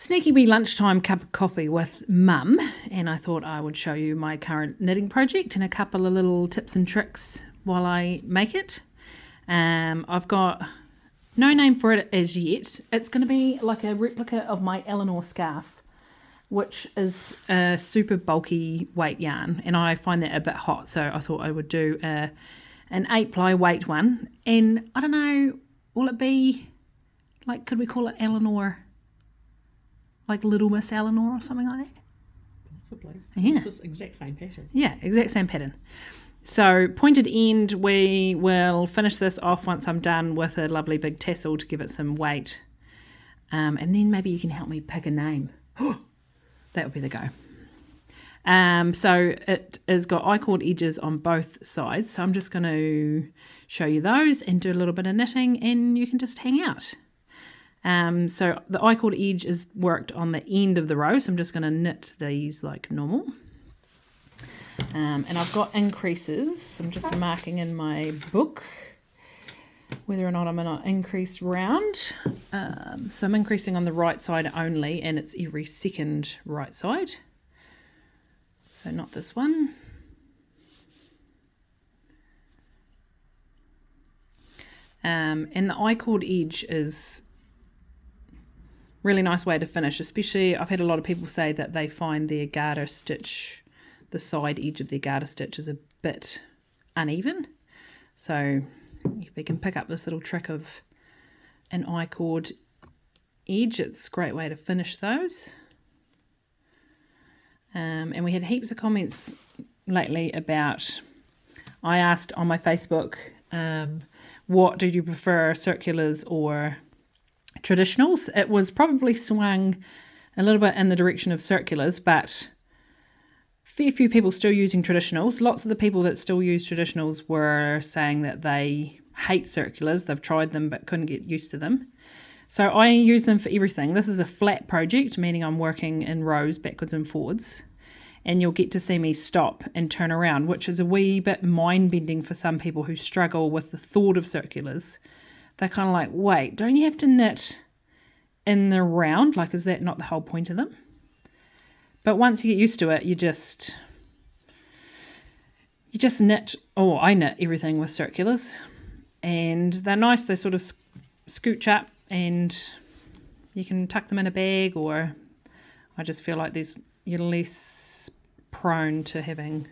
sneaky wee lunchtime cup of coffee with Mum, and I thought I would show you my current knitting project and a couple of little tips and tricks while I make it. I've got no name for it as yet. It's going to be like a replica of my Eleanor scarf, which is a super bulky weight yarn, and I find that a bit hot, so I thought I would do an 8-ply weight one. And I don't know, will it be like, could we call it Eleanor, like Little Miss Eleanor or something like that? Possibly. Yeah. It's this exact same pattern. Yeah, exact same pattern. So pointed end, we will finish this off once I'm done with a lovely big tassel to give it some weight. And then maybe you can help me pick a name. That would be the go. So it has got iCord edges on both sides. So I'm just going to show you those and do a little bit of knitting, and you can just hang out. So the iCord edge is worked on the end of the row. So I'm just going to knit these like normal. And I've got increases. I'm just marking in my book whether or not I'm in an increase round. So I'm increasing on the right side only, and it's every second right side. So not this one. And the iCord edge is really nice way to finish, especially I've had a lot of people say that they find their garter stitch, the side edge of their garter stitch is a bit uneven. So if we can pick up this little trick of an iCord edge, it's a great way to finish those. And we had heaps of comments lately about, I asked on my Facebook, what did you prefer, circulars or traditionals? It was probably swung a little bit in the direction of circulars, but fair few people still using traditionals. Lots of the people that still use traditionals were saying that they hate circulars. They've tried them but couldn't get used to them. So I use them for everything. This is a flat project, meaning I'm working in rows backwards and forwards. And you'll get to see me stop and turn around, which is a wee bit mind-bending for some people who struggle with the thought of circulars. They're kind of like, wait, don't you have to knit in the round? Like, is that not the whole point of them? But once you get used to it, you just knit. Oh, I knit everything with circulars, and they're nice. They sort of scooch up, and you can tuck them in a bag, or I just feel like you're less prone to having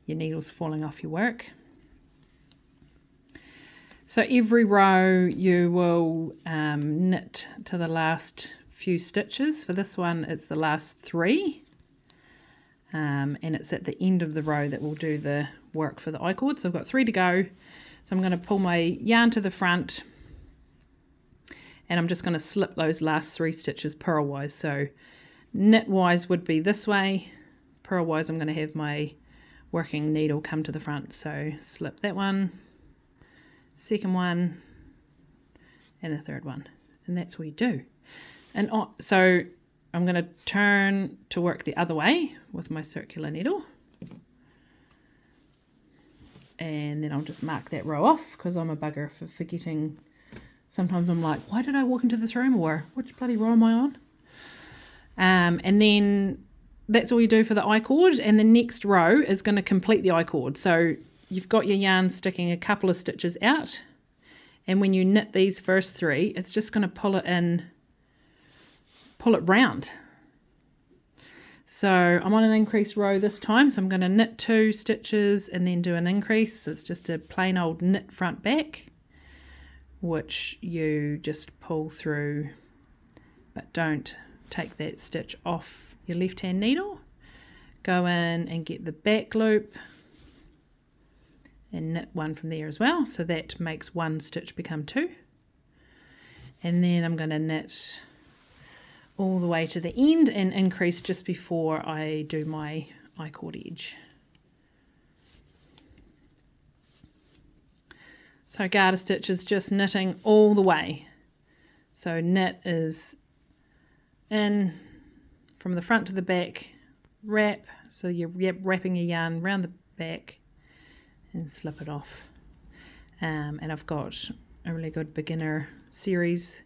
your needles falling off your work. So every row you will knit to the last few stitches. For this one it's the last 3, and it's at the end of the row that will do the work for the iCord. So I've got 3 to go, so I'm going to pull my yarn to the front, and I'm just going to slip those last 3 stitches purlwise. So knitwise would be this way, purlwise I'm going to have my working needle come to the front. So slip that one, second one, and the third one, and that's what you do. And so I'm going to turn to work the other way with my circular needle, and then I'll just mark that row off because I'm a bugger for forgetting. Sometimes I'm like, why did I walk into this room, or which bloody row am I on? And then that's all you do for the iCord, and the next row is going to complete the iCord. So you've got your yarn sticking a couple of stitches out, and when you knit these first 3, it's just going to pull it round. So I'm on an increased row this time, so I'm going to knit 2 stitches and then do an increase. So it's just a plain old knit front back, which you just pull through, but don't take that stitch off your left hand needle. Go in and get the back loop and knit 1 from there as well, so that makes 1 stitch become 2. And then I'm going to knit all the way to the end and increase just before I do my iCord edge. So garter stitch is just knitting all the way. So knit is in from the front to the back, wrap, so you're wrapping your yarn around the back and slip it off. And I've got a really good beginner series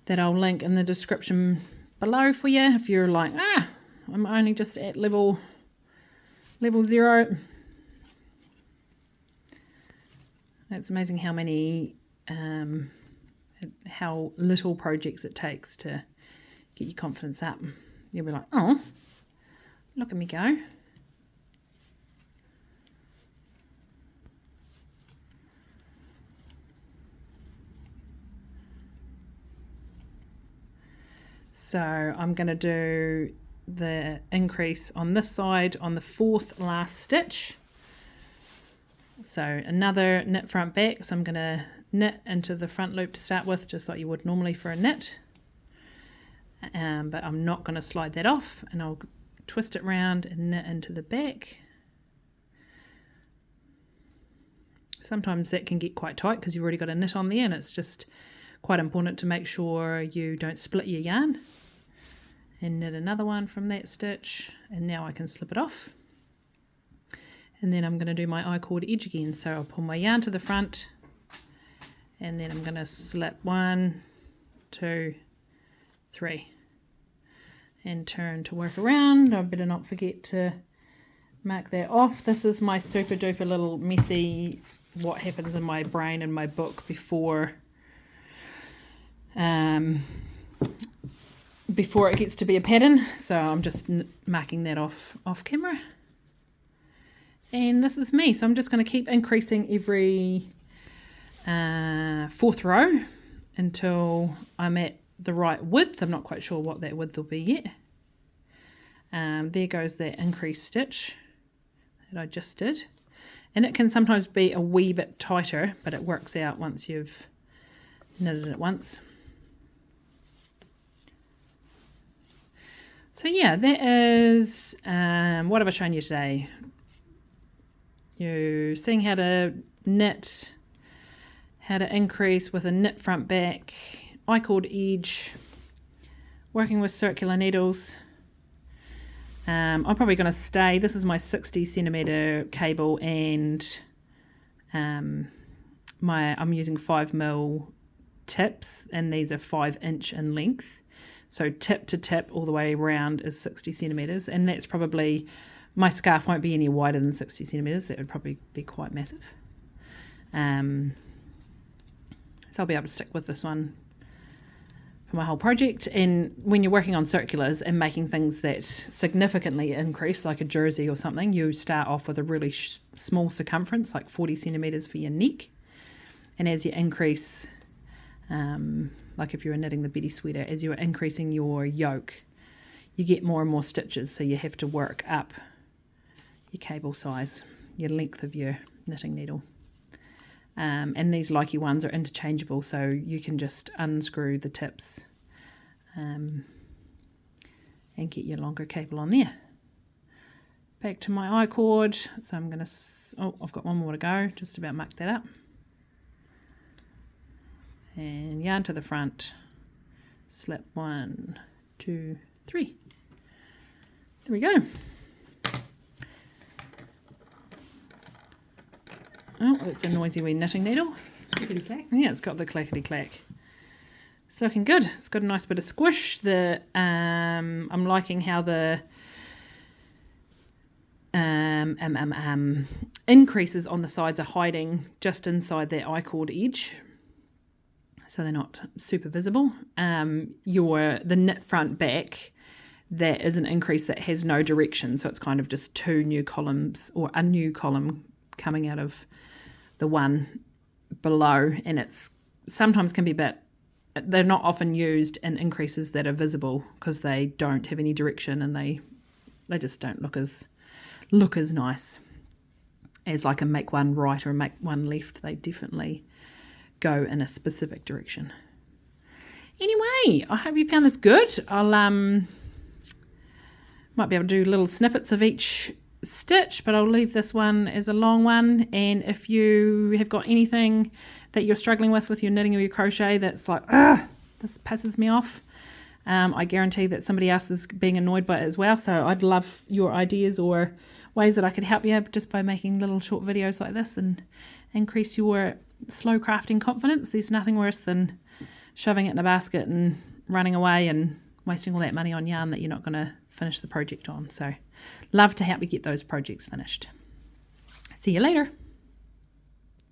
that I'll link in the description below for you if you're like, I'm only just at level 0. It's amazing how many how little projects it takes to get your confidence up. You'll be like, oh, look at me go. So I'm going to do the increase on this side on the 4th last stitch. So another knit front back. So I'm going to knit into the front loop to start with, just like you would normally for a knit. But I'm not going to slide that off, and I'll twist it round and knit into the back. Sometimes that can get quite tight because you've already got a knit on there, and it's just quite important to make sure you don't split your yarn. And knit another one from that stitch, and now I can slip it off. And then I'm going to do my iCord edge again. So I'll pull my yarn to the front, and then I'm going to slip 1, 2, 3, and turn to work around. I better not forget to mark that off. This is my super duper little messy what happens in my brain and my book before it gets to be a pattern. So I'm just marking that off camera. And this is me. So I'm just going to keep increasing every 4th row until I'm at the right width. I'm not quite sure what that width will be yet. There goes that increased stitch that I just did. And it can sometimes be a wee bit tighter, but it works out once you've knitted it once. So yeah, that is, what have I shown you today? You're seeing how to knit, how to increase with a knit front back, iCord edge, working with circular needles. I'm probably going to stay, this is my 60 centimeter cable, and I'm using 5mm tips, and these are 5" in length. So tip to tip all the way around is 60 centimeters, and that's probably, my scarf won't be any wider than 60 centimeters. That would probably be quite massive. So I'll be able to stick with this one for my whole project. And when you're working on circulars and making things that significantly increase, like a jersey or something, you start off with a really small circumference, like 40 centimeters for your neck. And as you increase, like if you were knitting the Betty sweater, as you are increasing your yoke, you get more and more stitches, so you have to work up your cable size, your length of your knitting needle. And these likey ones are interchangeable, so you can just unscrew the tips and get your longer cable on there. Back to my iCord, so I'm going to, I've got one more to go, just about mark that up. And yarn to the front, slip 1, 2, 3. There we go. Oh, that's a noisy wee knitting needle. Yeah, it's got the clackety clack. It's looking good. It's got a nice bit of squish. I'm liking how the increases on the sides are hiding just inside that iCord edge, so they're not super visible. The knit front back, that is an increase that has no direction, so it's kind of just 2 new columns, or a new column coming out of the one below, and it's sometimes can be a bit, they're not often used in increases that are visible because they don't have any direction, and they just don't look as nice as like a make one right or a make one left. They definitely go in a specific direction. Anyway, I hope you found this good. I'll might be able to do little snippets of each stitch, but I'll leave this one as a long one. And if you have got anything that you're struggling with your knitting or your crochet that's like, this pisses me off, I guarantee that somebody else is being annoyed by it as well. So I'd love your ideas or ways that I could help you just by making little short videos like this and increase your slow crafting confidence. There's nothing worse than shoving it in a basket and running away and wasting all that money on yarn that you're not going to finish the project on. So love to help you get those projects finished. See you later.